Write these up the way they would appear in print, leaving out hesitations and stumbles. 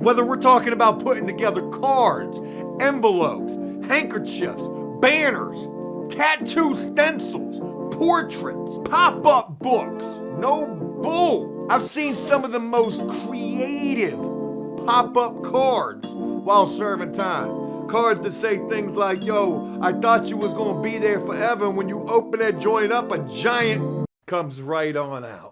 Whether we're talking about putting together cards, envelopes, handkerchiefs, banners, tattoo stencils, portraits, pop-up books. No bull. I've seen some of the most creative pop-up cards while serving time. Cards that say things like, yo, I thought you was gonna be there forever, and when you open that joint up, a giant comes right on out.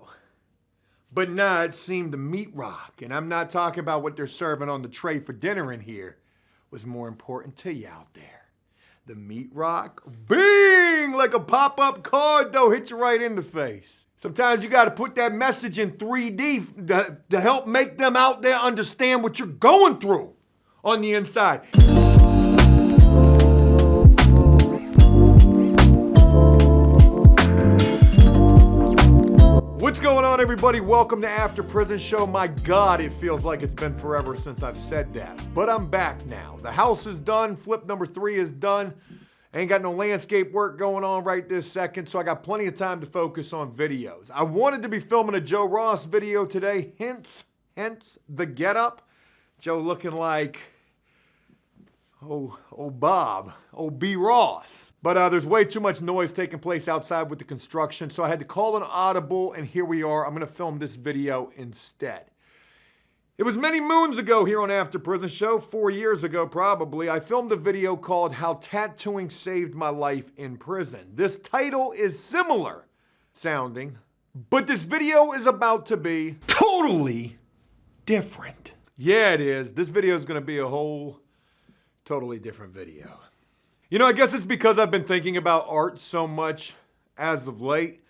But nah, it seemed the meat rock, and I'm not talking about what they're serving on the tray for dinner in here, was more important to you out there. The meat rock, bing, like a pop-up card though, hit you right in the face. Sometimes you gotta put that message in 3D to help make them out there understand what you're going through on the inside. What's going on, everybody? Welcome to After Prison Show. My God, it feels like it's been forever since I've said that. But I'm back now. The house is done. Flip number 3 is done. Ain't got no landscape work going on right this second, so I got plenty of time to focus on videos. I wanted to be filming a Joe Ross video today, hence the getup. Joe looking like, Bob, B. Ross. But there's way too much noise taking place outside with the construction, so I had to call an audible, and here we are. I'm gonna film this video instead. It was many moons ago here on After Prison Show, 4 years ago probably, I filmed a video called How Tattooing Saved My Life in Prison. This title is similar sounding, but this video is about to be totally different. Yeah, it is. This video is gonna be a whole totally different video. You know, I guess it's because I've been thinking about art so much as of late.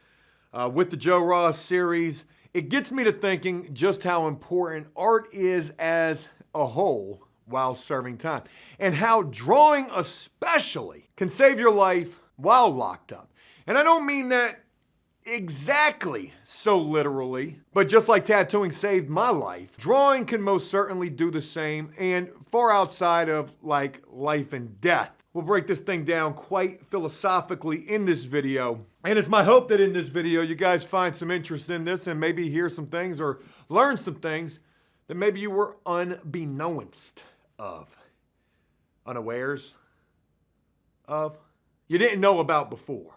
With the Joe Ross series, it gets me to thinking just how important art is as a whole while serving time. And how drawing especially can save your life while locked up. And I don't mean that exactly so literally, but just like tattooing saved my life, drawing can most certainly do the same, and far outside of like life and death. We'll break this thing down quite philosophically in this video. And it's my hope that in this video you guys find some interest in this and maybe hear some things or learn some things that maybe you were unbeknownst of. Unawares of. You didn't know about before.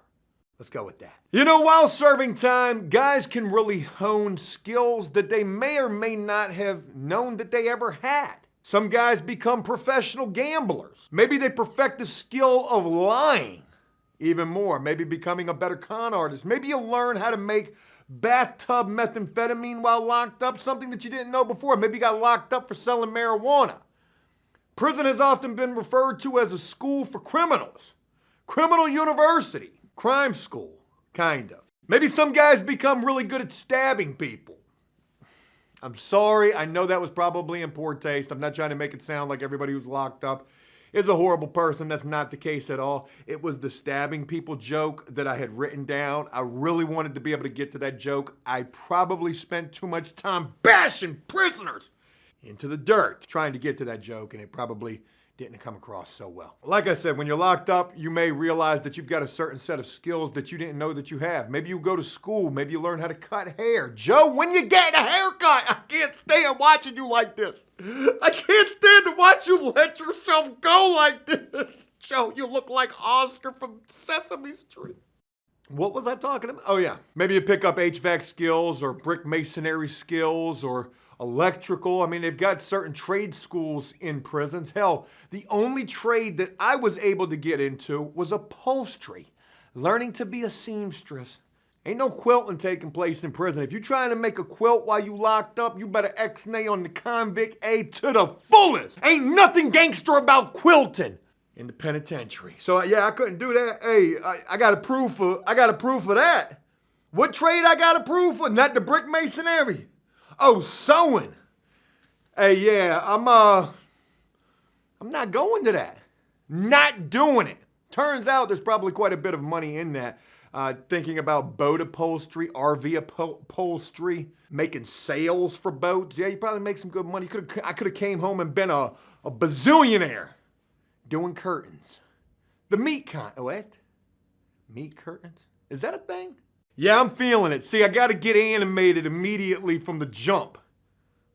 Let's go with that. You know, while serving time, guys can really hone skills that they may or may not have known that they ever had. Some guys become professional gamblers. Maybe they perfect the skill of lying even more. Maybe becoming a better con artist. Maybe you learn how to make bathtub methamphetamine while locked up, something that you didn't know before. Maybe you got locked up for selling marijuana. Prison has often been referred to as a school for criminals. Criminal university. Crime school, kind of. Maybe some guys become really good at stabbing people. I'm sorry, I know that was probably in poor taste. I'm not trying to make it sound like everybody who's locked up is a horrible person. That's not the case at all. It was the stabbing people joke that I had written down. I really wanted to be able to get to that joke. I probably spent too much time bashing prisoners into the dirt trying to get to that joke, and it probably didn't come across so well. Like I said, when you're locked up, you may realize that you've got a certain set of skills that you didn't know that you have. Maybe you go to school, maybe you learn how to cut hair. Joe, when you get a haircut, I can't stand watching you like this. I can't stand to watch you let yourself go like this. Joe, you look like Oscar from Sesame Street. What was I talking about? Oh yeah, maybe you pick up HVAC skills or brick masonry skills or electrical. I mean, they've got certain trade schools in prisons. Hell, the only trade that I was able to get into was upholstery. Learning to be a seamstress. Ain't no quilting taking place in prison. If you're trying to make a quilt while you locked up, you better X-nay on the convict A to the fullest. Ain't nothing gangster about quilting in the penitentiary. So yeah, I couldn't do that. Hey, I got a proof of that. What trade I got a proof of? Not the brick masonry. Oh, sewing. Hey, yeah, I'm not going to that. Not doing it. Turns out there's probably quite a bit of money in that. Thinking about boat upholstery, RV upholstery, making sails for boats. Yeah, you probably make some good money. I could have came home and been a bazillionaire doing curtains. The meat what? Meat curtains? Is that a thing? Yeah, I'm feeling it. See, I got to get animated immediately from the jump.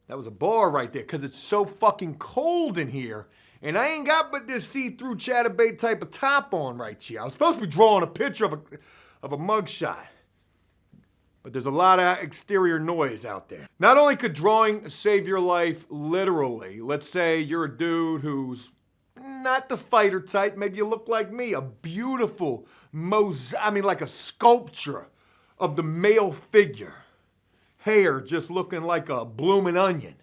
That was a bar right there, because it's so fucking cold in here. And I ain't got but this see-through chatterbait type of top on right here. I was supposed to be drawing a picture of a mugshot. But there's a lot of exterior noise out there. Not only could drawing save your life literally, let's say you're a dude who's not the fighter type, maybe you look like me, a beautiful like a sculpture of the male figure. Hair just looking like a blooming onion.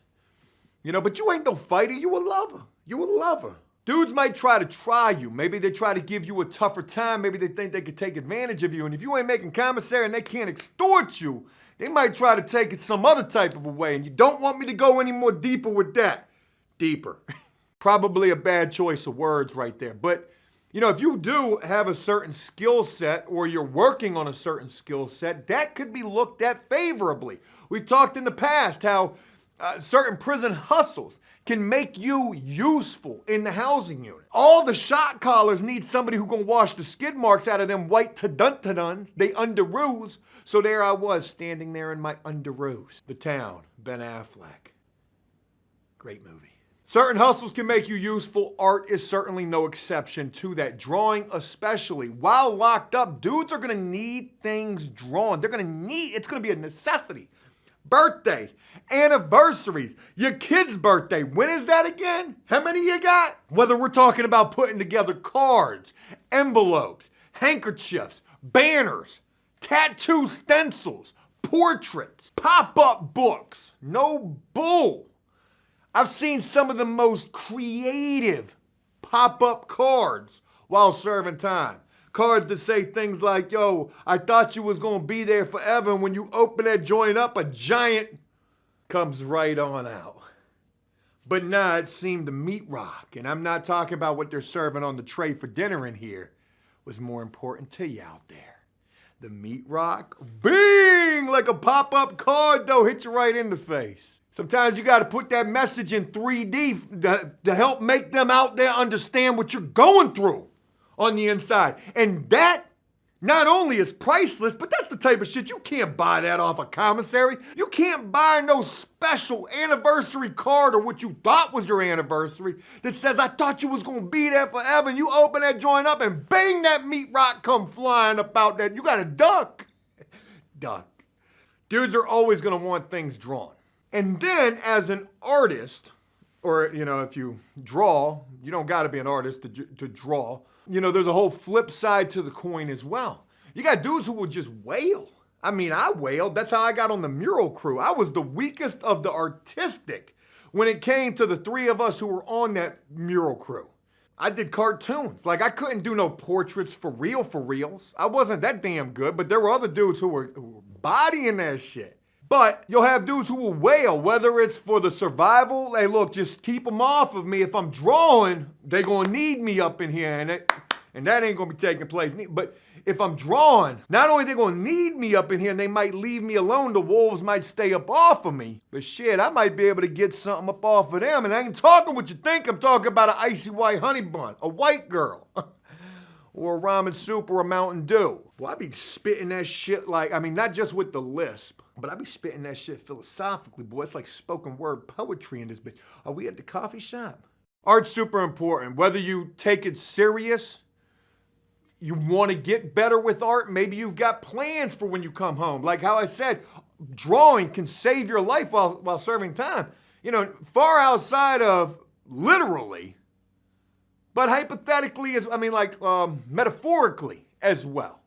You know, but you ain't no fighter, you a lover. You a lover. Dudes might try you. Maybe they try to give you a tougher time. Maybe they think they could take advantage of you. And if you ain't making commissary and they can't extort you, they might try to take it some other type of a way. And you don't want me to go any more deeper with that. Deeper. Probably a bad choice of words right there. But, you know, if you do have a certain skill set or you're working on a certain skill set, that could be looked at favorably. We talked in the past how certain prison hustles can make you useful in the housing unit. All the shot callers need somebody who can wash the skid marks out of them white ta-dun-ta-duns, they underoos. So there I was, standing there in my underoos. The Town, Ben Affleck. Great movie. Certain hustles can make you useful. Art is certainly no exception to that. Drawing especially. While locked up, dudes are gonna need things drawn. It's gonna be a necessity. Birthdays, anniversaries, your kid's birthday. When is that again? How many you got? Whether we're talking about putting together cards, envelopes, handkerchiefs, banners, tattoo stencils, portraits, pop-up books. No bull. I've seen some of the most creative pop-up cards while serving time. Cards that say things like, yo, I thought you was gonna be there forever, and when you open that joint up, a giant comes right on out. But nah, it seemed the meat rock, and I'm not talking about what they're serving on the tray for dinner in here, was more important to you out there. The meat rock, bing, like a pop-up card though, hit you right in the face. Sometimes you gotta put that message in 3D to help make them out there understand what you're going through on the inside. And that not only is priceless, but that's the type of shit you can't buy that off a commissary. You can't buy no special anniversary card or what you thought was your anniversary that says, I thought you was gonna be there forever, and you open that joint up and bang, that meat rock come flying up out that. You gotta duck. Duck. Dudes are always gonna want things drawn. And then as an artist, or you know, if you draw, you don't gotta be an artist to draw. You know, there's a whole flip side to the coin as well. You got dudes who will just wail. I mean, I wailed. That's how I got on the mural crew. I was the weakest of the artistic when it came to the three of us who were on that mural crew. I did cartoons. Like, I couldn't do no portraits for reals. I wasn't that damn good, but there were other dudes who were bodying that shit. But you'll have dudes who will wail, whether it's for the survival. Hey, look, just keep them off of me. If I'm drawing, they gonna need me up in here, and that ain't gonna be taking place. But if I'm drawing, not only they gonna need me up in here, and they might leave me alone, the wolves might stay up off of me. But shit, I might be able to get something up off of them. And I ain't talking what you think. I'm talking about an icy white honey bun, a white girl, or a ramen soup or a Mountain Dew. Well, I be spitting that shit like, I mean, not just with the lisp, but I be spitting that shit philosophically, boy. It's like spoken word poetry in this bitch. Are we at the coffee shop? Art's super important. Whether you take it serious, you want to get better with art, maybe you've got plans for when you come home. Like how I said, drawing can save your life while serving time. You know, far outside of literally, but hypothetically, metaphorically as well.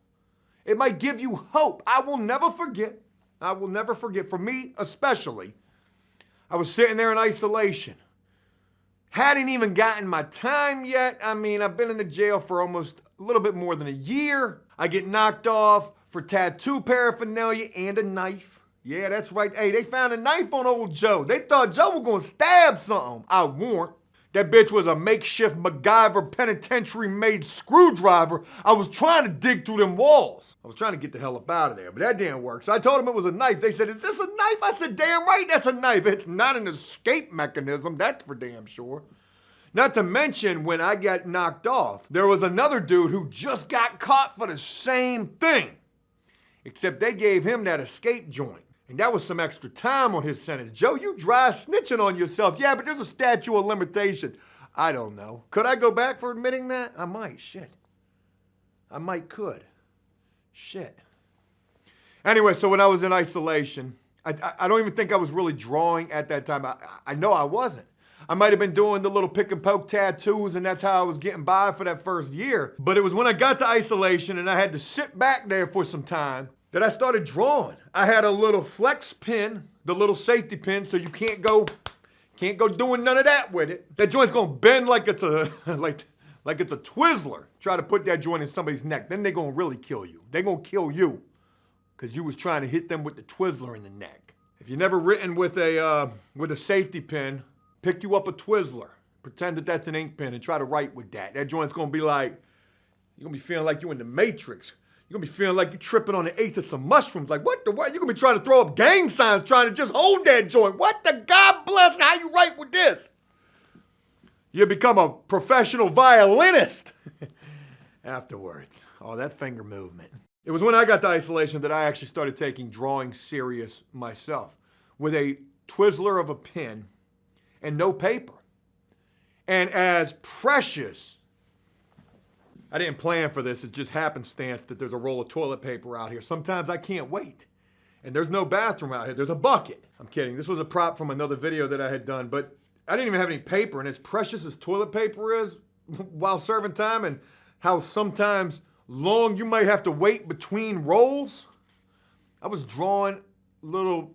It might give you hope. I will never forget, for me especially, I was sitting there in isolation. Hadn't even gotten my time yet. I mean, I've been in the jail for almost a little bit more than a year. I get knocked off for tattoo paraphernalia and a knife. Yeah, that's right. Hey, they found a knife on old Joe. They thought Joe was gonna stab something. I warned. That bitch was a makeshift MacGyver penitentiary-made screwdriver. I was trying to dig through them walls. I was trying to get the hell up out of there, but that didn't work. So I told them it was a knife. They said, is this a knife? I said, damn right, that's a knife. It's not an escape mechanism, that's for damn sure. Not to mention, when I got knocked off, there was another dude who just got caught for the same thing. Except they gave him that escape joint. And that was some extra time on his sentence. Joe, you dry snitching on yourself. Yeah, but there's a statute of limitation. I don't know. Could I go back for admitting that? I might. Shit. Could. Shit. Anyway, so when I was in isolation, I don't even think I was really drawing at that time. I know I wasn't. I might have been doing the little pick and poke tattoos, and that's how I was getting by for that first year. But it was when I got to isolation and I had to sit back there for some time that I started drawing. I had a little flex pin, the little safety pin, so you can't go doing none of that with it. That joint's gonna bend like it's a like it's a Twizzler. Try to put that joint in somebody's neck, then they're gonna really kill you. They're gonna kill you because you was trying to hit them with the Twizzler in the neck. If you've never written with a safety pin, pick you up a Twizzler, pretend that that's an ink pen, and try to write with that. That joint's gonna be like, you're gonna be feeling like you're in the Matrix. You're gonna be feeling like you're tripping on the eighth of some mushrooms. Like, what? You're gonna be trying to throw up gang signs trying to just hold that joint. What the God bless how you write with this? You become a professional violinist afterwards. Oh, that finger movement. It was when I got to isolation that I actually started taking drawing serious myself with a Twizzler of a pen and no paper. And as precious, I didn't plan for this, it's just happenstance that there's a roll of toilet paper out here. Sometimes I can't wait. And there's no bathroom out here, there's a bucket. I'm kidding, this was a prop from another video that I had done, but I didn't even have any paper, and as precious as toilet paper is while serving time, and how sometimes long you might have to wait between rolls, I was drawing little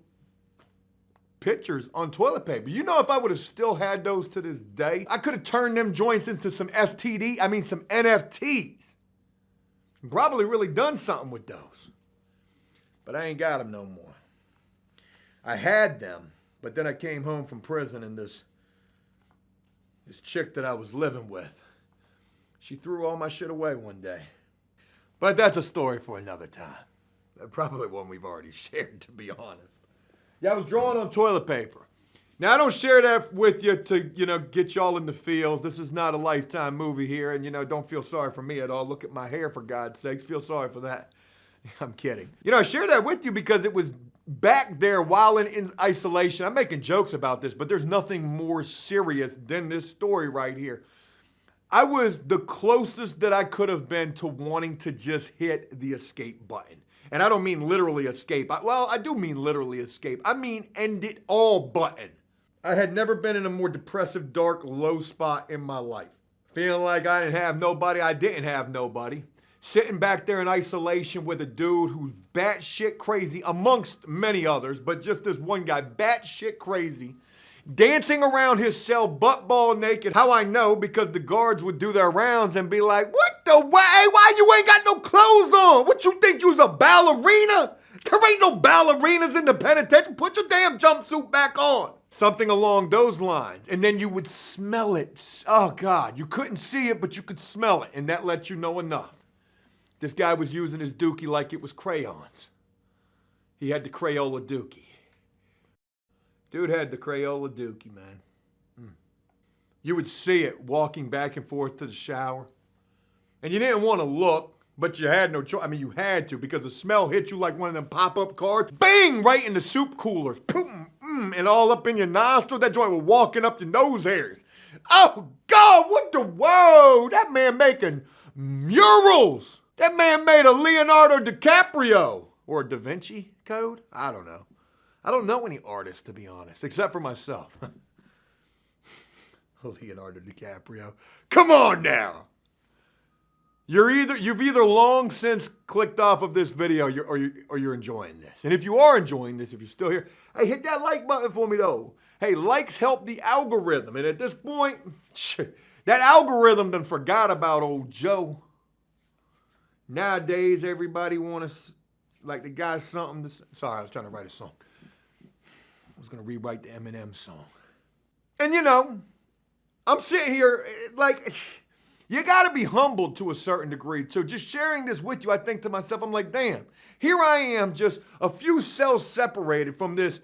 pictures on toilet paper. You know, if I would have still had those to this day, I could have turned them joints into some some NFTs. And probably really done something with those. But I ain't got them no more. I had them, but then I came home from prison and this chick that I was living with, she threw all my shit away one day. But that's a story for another time. Probably one we've already shared, to be honest. Yeah, I was drawing on toilet paper. Now, I don't share that with you to, get y'all in the feels. This is not a Lifetime movie here, and, don't feel sorry for me at all. Look at my hair, for God's sakes. Feel sorry for that. I'm kidding. I share that with you because it was back there while in isolation. I'm making jokes about this, but there's nothing more serious than this story right here. I was the closest that I could have been to wanting to just hit the escape button. And I don't mean literally escape. I do mean literally escape. I mean end it all button. I had never been in a more depressive, dark, low spot in my life. Feeling like I didn't have nobody. I didn't have nobody. Sitting back there in isolation with a dude who's batshit crazy, amongst many others, but just this one guy, batshit crazy, dancing around his cell butt ball naked. How I know? Because the guards would do their rounds and be like, what the way? Why you ain't got no clothes on? What you think, you's a ballerina? There ain't no ballerinas in the penitentiary. Put your damn jumpsuit back on. Something along those lines. And then you would smell it. Oh God, you couldn't see it, but you could smell it. And that let you know enough. This guy was using his dookie like it was crayons. He had the Crayola dookie. Dude had the Crayola dookie, man. You would see it walking back and forth to the shower. And you didn't want to look, but you had no choice. I mean, you had to, because the smell hit you like one of them pop-up cards. Bang! Right in the soup coolers. Boom! And all up in your nostril. That joint was walking up your nose hairs. Oh, God, what the, whoa! That man making murals. That man made a Leonardo DiCaprio. Or a Da Vinci Code? I don't know. I don't know any artists, to be honest, except for myself. Leonardo DiCaprio. Come on now. You've either long since clicked off of this video or you're enjoying this. And if you are enjoying this, if you're still here, hey, hit that like button for me though. Hey, likes help the algorithm. And at this point, that algorithm done forgot about old Joe. Nowadays, everybody want to, like the guy something to say. Sorry, I was trying to write a song. I was going to rewrite the Eminem song. And I'm sitting here like, you got to be humbled to a certain degree too. Just sharing this with you, I think to myself, I'm like, damn, here I am just a few cells separated from this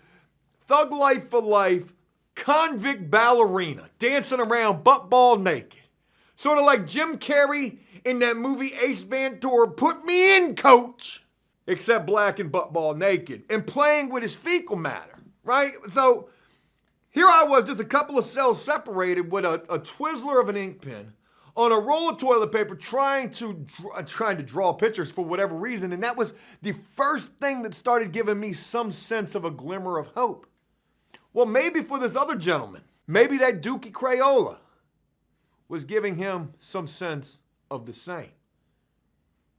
thug life for life convict ballerina dancing around butt ball naked. Sort of like Jim Carrey in that movie Ace Ventura, put me in, coach. except black and butt ball naked, and playing with his fecal matter, right? So here I was, just a couple of cells separated with a Twizzler of an ink pen on a roll of toilet paper trying to draw pictures for whatever reason. And that was the first thing that started giving me some sense of a glimmer of hope. Well, maybe for this other gentleman, maybe that Dookie Crayola was giving him some sense of the same.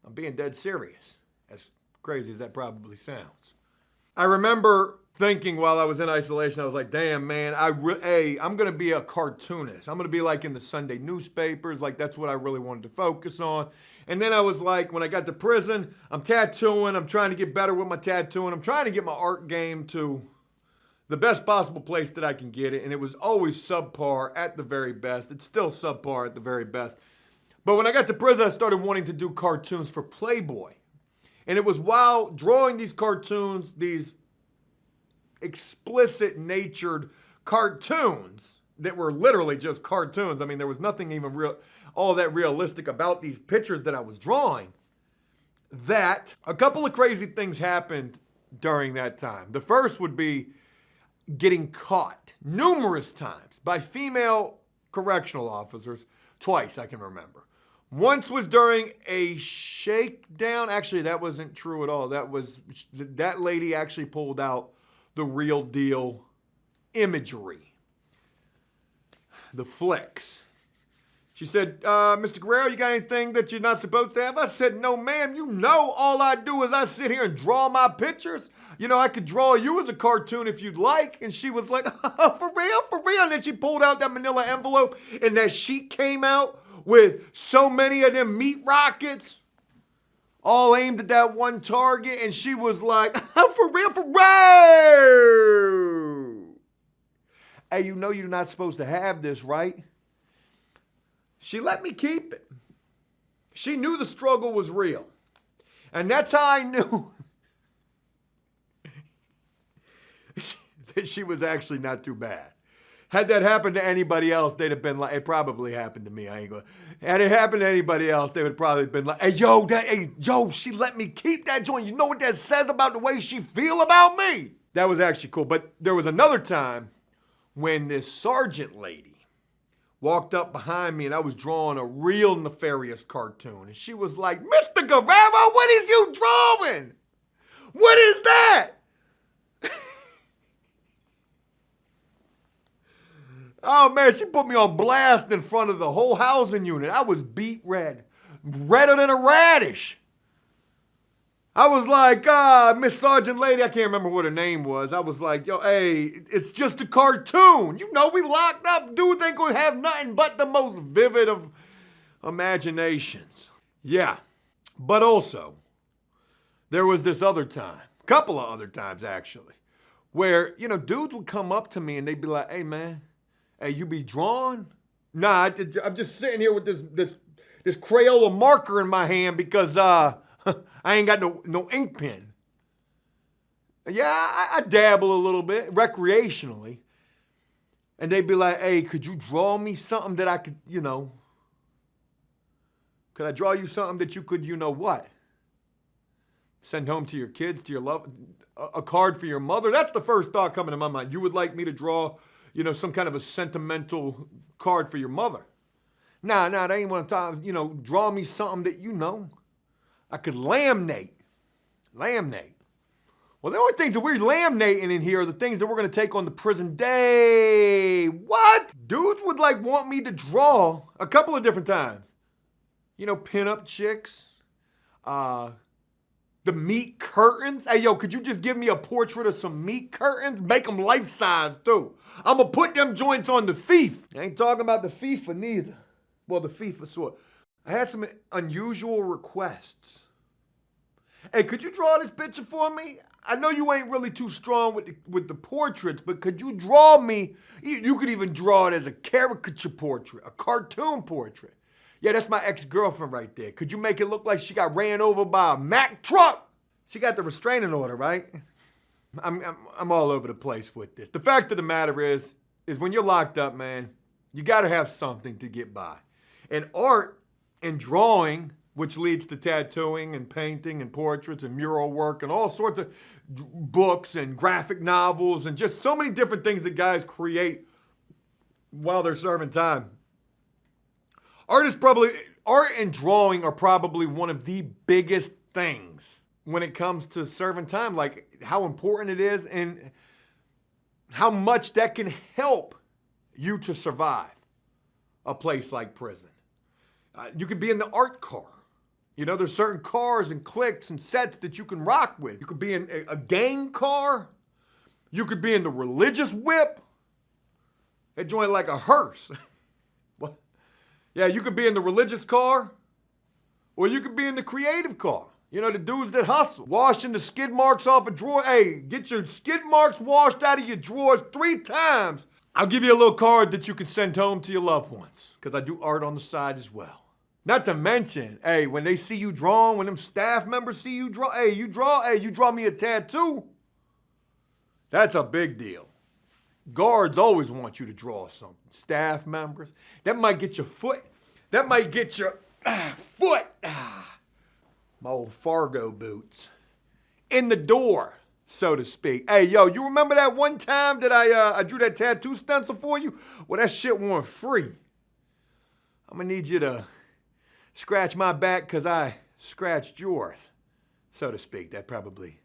I'm being dead serious, as crazy as that probably sounds. I remember thinking while I was in isolation, I was like, damn, man, I'm going to be a cartoonist. I'm going to be like in the Sunday newspapers. Like, that's what I really wanted to focus on. And then I was like, when I got to prison, I'm tattooing. I'm trying to get better with my tattooing. I'm trying to get my art game to the best possible place that I can get it. And it was always subpar at the very best. It's still subpar at the very best. But when I got to prison, I started wanting to do cartoons for Playboy. And it was while drawing these cartoons, these explicit natured cartoons that were literally just cartoons. I mean, there was nothing even real, all that realistic about these pictures that I was drawing, that a couple of crazy things happened during that time. The first would be getting caught numerous times by female correctional officers, twice I can remember. Once was during a shakedown. Actually, that wasn't true at all. That lady actually pulled out the real deal imagery, the flicks. She said, Mr. Guerrero, you got anything that you're not supposed to have? I said, no, ma'am. You know all I do is I sit here and draw my pictures. You know, I could draw you as a cartoon if you'd like. And she was like, oh, for real, for real. And then she pulled out that manila envelope and that sheet came out with so many of them meat rockets all aimed at that one target. And she was like, for real, for real. Hey, you know you're not supposed to have this, right? She let me keep it. She knew the struggle was real. And that's how I knew that she was actually not too bad. Had that happened to anybody else, they'd have been like, it probably happened to me. I ain't gonna. Had it happened to anybody else, they would probably have been like, hey, yo, she let me keep that joint. You know what that says about the way she feel about me? That was actually cool. But there was another time when this sergeant lady walked up behind me and I was drawing a real nefarious cartoon. And she was like, Mr. Guerrero, what is you drawing? What is that? Oh, man, she put me on blast in front of the whole housing unit. I was beat red, redder than a radish. I was like, Miss Sergeant Lady, I can't remember what her name was. I was like, yo, hey, it's just a cartoon. You know, we locked up. Dudes ain't gonna have nothing but the most vivid of imaginations. Yeah, but also, there was this other time, a couple of other times actually, where, you know, dudes would come up to me and they'd be like, hey, man, hey, you be drawing? Nah, I'm just sitting here with this Crayola marker in my hand because I ain't got no ink pen. Yeah, I dabble a little bit recreationally. And they'd be like, hey, could you draw me something that I could, you know, could I draw you something that you could, you know what? Send home to your kids, to your love, a card for your mother? That's the first thought coming to my mind. You would like me to draw, you know, some kind of a sentimental card for your mother? Nah, that ain't what I'm talking, you know, draw me something that, you know, I could laminate. Well, the only things that we're laminating in here are the things that we're going to take on the prison day. What? Dudes would like want me to draw a couple of different times. You know, pin-up chicks. The meat curtains. Hey, yo, could you just give me a portrait of some meat curtains? Make them life-size, too. I'm going to put them joints on the FIFA. I ain't talking about the FIFA neither. Well, the FIFA sort. I had some unusual requests. Hey, could you draw this picture for me? I know you ain't really too strong with the portraits, but could you draw me? You could even draw it as a caricature portrait, a cartoon portrait. Yeah, that's my ex-girlfriend right there. Could you make it look like she got ran over by a Mack truck? She got the restraining order, right? I'm all over the place with this. The fact of the matter is when you're locked up, man, you got to have something to get by. And art and drawing which leads to tattooing and painting and portraits and mural work and all sorts of books and graphic novels and just so many different things that guys create while they're serving time. Art and drawing are probably one of the biggest things when it comes to serving time, like how important it is and how much that can help you to survive a place like prison. You could be in the art car. You know, there's certain cars and cliques and sets that you can rock with. You could be in a gang car. You could be in the religious whip. That joint like a hearse. What? Yeah, you could be in the religious car, or you could be in the creative car. You know, the dudes that hustle. Washing the skid marks off a drawer. Hey, get your skid marks washed out of your drawers 3 times. I'll give you a little card that you can send home to your loved ones, because I do art on the side as well. Not to mention, hey, when they see you drawing, when them staff members see you draw, you draw me a tattoo. That's a big deal. Guards always want you to draw something. Staff members. That might get your foot. That might get your foot. My old Fargo boots. In the door, so to speak. Hey, yo, you remember that one time that I drew that tattoo stencil for you? Well, that shit wasn't free. I'm gonna need you to scratch my back because I scratched yours, so to speak. That probably,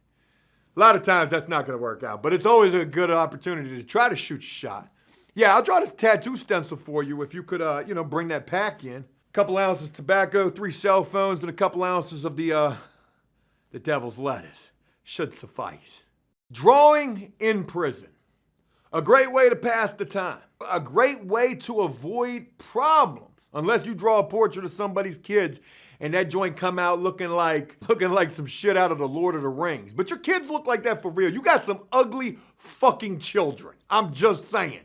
a lot of times that's not going to work out, but it's always a good opportunity to try to shoot your shot. Yeah, I'll draw this tattoo stencil for you if you could, bring that pack in. A couple ounces tobacco, 3 cell phones, and a couple ounces of the devil's lettuce. Should suffice. Drawing in prison. A great way to pass the time. A great way to avoid problems. Unless you draw a portrait of somebody's kids and that joint come out looking like some shit out of the Lord of the Rings. But your kids look like that for real. You got some ugly fucking children. I'm just saying.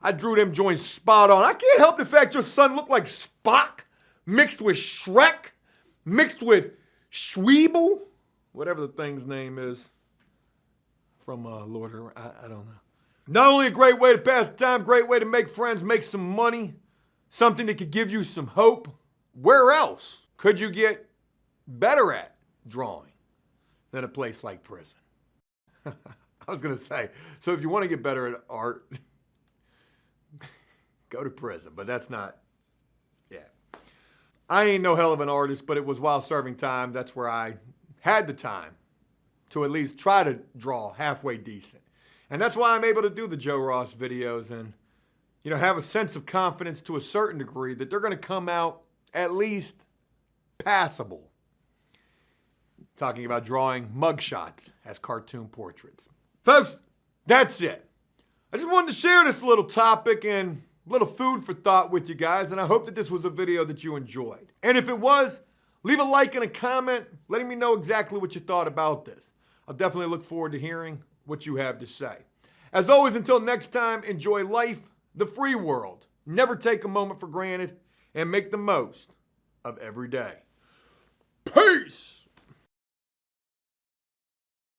I drew them joints spot on. I can't help the fact your son looked like Spock mixed with Shrek, mixed with Schweeble, whatever the thing's name is from Lord of the Rings. I don't know. Not only a great way to pass the time, great way to make friends, make some money. Something that could give you some hope. Where else could you get better at drawing than a place like prison? I was going to say, so if you want to get better at art, go to prison, but that's not, yeah. I ain't no hell of an artist, but it was while serving time. That's where I had the time to at least try to draw halfway decent. And that's why I'm able to do the Joe Ross videos and have a sense of confidence to a certain degree that they're going to come out at least passable. Talking about drawing mugshots as cartoon portraits. Folks, that's it. I just wanted to share this little topic and little food for thought with you guys, and I hope that this was a video that you enjoyed. And if it was, leave a like and a comment letting me know exactly what you thought about this. I'll definitely look forward to hearing what you have to say. As always, until next time, enjoy life, the free world. Never take a moment for granted and make the most of every day. Peace!